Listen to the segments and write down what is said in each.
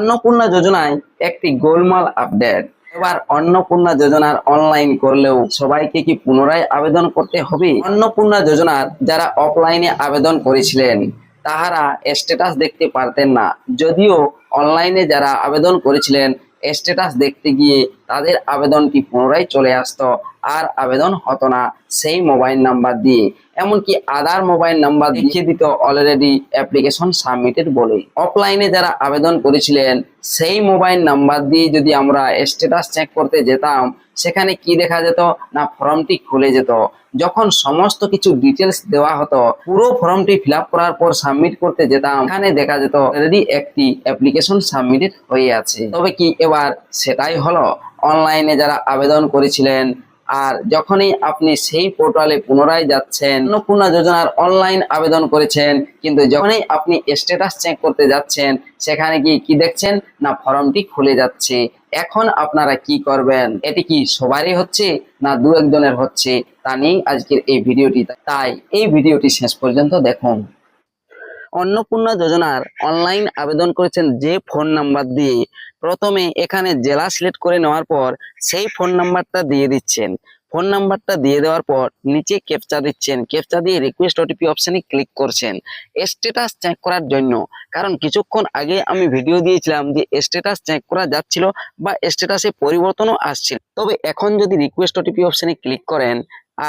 অন্নপূর্ণা যোজনায় একটি গোলমাল আপডেট। এবার অন্নপূর্ণা যোজনার অনলাইন করলেও সবাইকে কি পুনরায় আবেদন করতে হবে? অন্নপূর্ণা যোজনার যারা অফলাইনে আবেদন করেছিলেন তাহারা স্ট্যাটাস দেখতে পারতেন না, যদিও অনলাইনে যারা আবেদন করেছিলেন স্ট্যাটাস দেখতে গিয়ে তাদের আবেদনটি পুনরায় চলে আসতো, আর আবেদন হতো না সেই মোবাইল নাম্বার দিয়ে, এমনকি আধার মোবাইল নাম্বার দেখিয়ে দিত অলরেডি অ্যাপ্লিকেশন সাবমিটেড বলে। অফলাইনে যারা আবেদন করেছিলেন সেই মোবাইল নাম্বার দিয়ে যদি আমরা স্ট্যাটাস চেক করতে যেতাম, সেখানে কি দেখা যেত না, ফর্মটি খুলে যেত। যখন সমস্ত কিছু ডিটেলস দেওয়া হতো, পুরো ফর্মটি ফিল আপ করার পর সাবমিট করতে যেতাম, এখানে দেখা যেত অলরেডি একটি অ্যাপ্লিকেশন সাবমিটেড হয়ে আছে। তবে কি এবার সেটাই হলো? অনলাইনে যারা আবেদন করেছিলেন আর যখনই আপনি সেই পোর্টালে পুনরায় যাচ্ছেন, অন্নপূর্ণা যোজনার অনলাইন আবেদন করেছেন, কিন্তু যখনই আপনি স্ট্যাটাস চেক করতে যাচ্ছেন সেখানে গিয়ে কি দেখছেন না, ফর্মটি খুলে যাচ্ছে। এখন আপনারা কি করবেন? এটি কি সবারই হচ্ছে না দু একজনের হচ্ছে? তা নিয়ে আজকের এই ভিডিওটি, তাই এই ভিডিওটি শেষ পর্যন্ত দেখুন। অন্নপূর্ণা যোজনার অনলাইন আবেদন করেছেন যে ফোন নাম্বার দিয়ে, প্রথমে এখানে জেলা সিলেক্ট করে নেওয়ার পর সেই ফোন নাম্বারটা দিয়ে দিচ্ছেন। ফোন নাম্বারটা দিয়ে দেওয়ার পর নিচে ক্যাপচা দিচ্ছেন, ক্যাপচা দিয়ে রিকোয়েস্ট ওটিপি অপশনে ক্লিক করছেন স্ট্যাটাস চেক করার জন্য। কারণ কিছুক্ষণ আগে আমি ভিডিও দিয়েছিলাম যে স্ট্যাটাস চেক করা যাচ্ছিল বা স্ট্যাটাসে পরিবর্তনও আসছিল। তবে এখন যদি রিকোয়েস্ট ওটিপি অপশনে ক্লিক করেন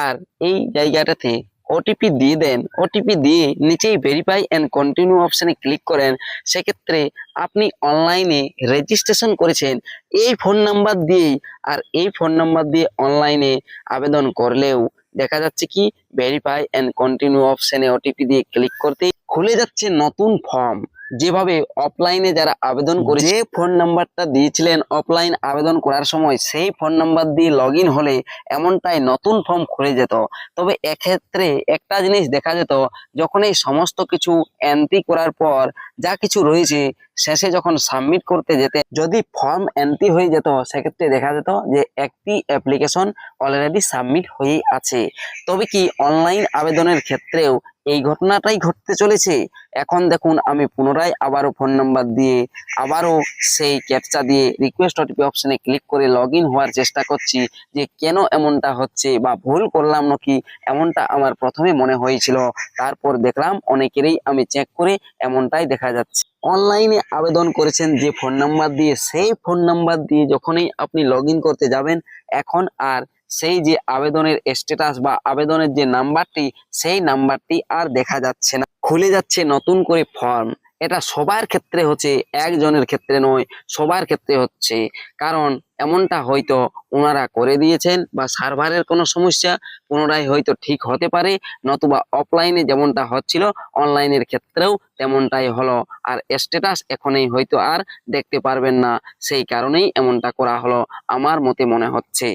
আর এই জায়গাটাতে ওটিপি দিয়ে দেন, ওটিপি দিয়ে নিচেই ভেরিফাই এন্ড কন্টিনিউ অপশনে ক্লিক করেন, সেক্ষেত্রে আপনি অনলাইনে রেজিস্ট্রেশন করেছেন এই ফোন নাম্বার দিয়েই। আর এই ফোন নাম্বার দিয়ে অনলাইনে আবেদন করলেও দেখা যাচ্ছে কি, ভেরিফাই এন্ড কন্টিনিউ অপশনে ওটিপি দিয়ে ক্লিক করতেই খুলে যাচ্ছে নতুন ফর্ম। যেভাবে অফলাইনে যারা আবেদন করে যে ফোন নাম্বারটা দিয়েছিলেন অফলাইন আবেদন করার সময়, সেই ফোন নাম্বার দিয়ে লগ হলে এমনটাই নতুন ফর্ম খুলে যেত। তবে এক্ষেত্রে একটা জিনিস দেখা যেত, যখন এই সমস্ত কিছু এন্ট্রি করার পর যা কিছু রয়েছে শেষে যখন সাবমিট করতে যেতে যদি ফর্ম এন্ট্রি হয়ে যেত, সেক্ষেত্রে দেখা যেত যে একটি অ্যাপ্লিকেশন অলরেডি সাবমিট হয়ে আছে। তবে কি অনলাইন আবেদনের ক্ষেত্রেও এই ঘটনাটাই ঘটতে চলেছে? এখন দেখুন, আমি পুনরায় আবারও ফোন নাম্বার দিয়ে আবারও সেই ক্যাপচা দিয়ে রিকোয়েস্ট ওটিপি অপশনে ক্লিক করে লগ হওয়ার চেষ্টা করছি, যে কেন এমনটা হচ্ছে বা ভুল করলাম নাকি, এমনটা আমার প্রথমে মনে হয়েছিল। তারপর দেখলাম অনেকেরই আমি চেক করে এমনটাই দেখা যাচ্ছে। অনলাইনে আবেদন করেছেন যে ফোন নাম্বার দিয়ে, সেই ফোন নাম্বার দিয়ে যখনই আপনি লগ করতে যাবেন, এখন আর সেই যে আবেদনের স্ট্যাটাস বা আবেদনের যে নাম্বারটি, সেই নাম্বারটি আর দেখা যাচ্ছে না, খুলে যাচ্ছে নতুন করে ফর্ম। এটা সবার ক্ষেত্রে হচ্ছে, একজনের ক্ষেত্রে নয়, সবার ক্ষেত্রে হচ্ছে। কারণ এমনটা হয়তো ওনারা করে দিয়েছেন বা সার্ভারের কোনো সমস্যা, পুনরায় হয়তো ঠিক হতে পারে, নতুবা অফলাইনে যেমনটা হচ্ছিল অনলাইনের ক্ষেত্রেও তেমনটাই হলো। আর স্ট্যাটাস এখনই হয়তো আর দেখতে পারবেন না, সেই কারণেই এমনটা করা হলো আমার মতে মনে হচ্ছে।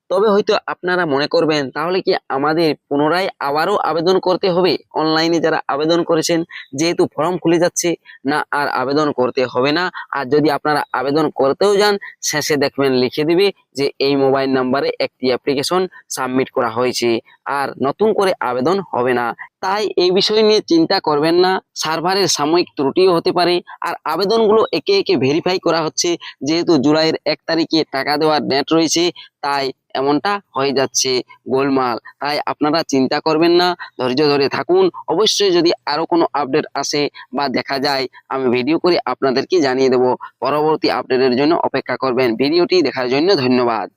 তবে হয়তো আপনারা মনে করবেন, তাহলে কি আমাদের পুনরায় আবারও আবেদন করতে হবে? অনলাইনে যারা আবেদন করেছেন, যেহেতু ফর্ম খুলে যাচ্ছে, না আর আবেদন করতে হবে না। আর যদি আপনারা আবেদন করতেও যান, শেষে দেখবেন লিখে দিবে যে এই মোবাইল নাম্বারে একটি অ্যাপ্লিকেশন সাবমিট করা হয়েছে, আর নতুন করে আবেদন হবে না। তাই এই বিষয় নিয়ে চিন্তা করবেন না, সার্ভারের সাময়িক ত্রুটিও হতে পারে। আর আবেদনগুলো একে একে ভেরিফাই করা হচ্ছে, যেহেতু জুলাইয়ের 1 তারিখে টাকা দেওয়ার ডেট রয়েছে, তাই এমনটা হয়ে যাচ্ছে গোলমাল। তাই আপনারা চিন্তা করবেন না, ধৈর্য ধরে থাকুন। অবশ্যই যদি আরো কোনো আপডেট আসে বা দেখা যায়, আমি ভিডিও করে আপনাদেরকে জানিয়ে দেব। পরবর্তী আপডেটের জন্য অপেক্ষা করবেন। ভিডিওটি দেখার জন্য ধন্যবাদ।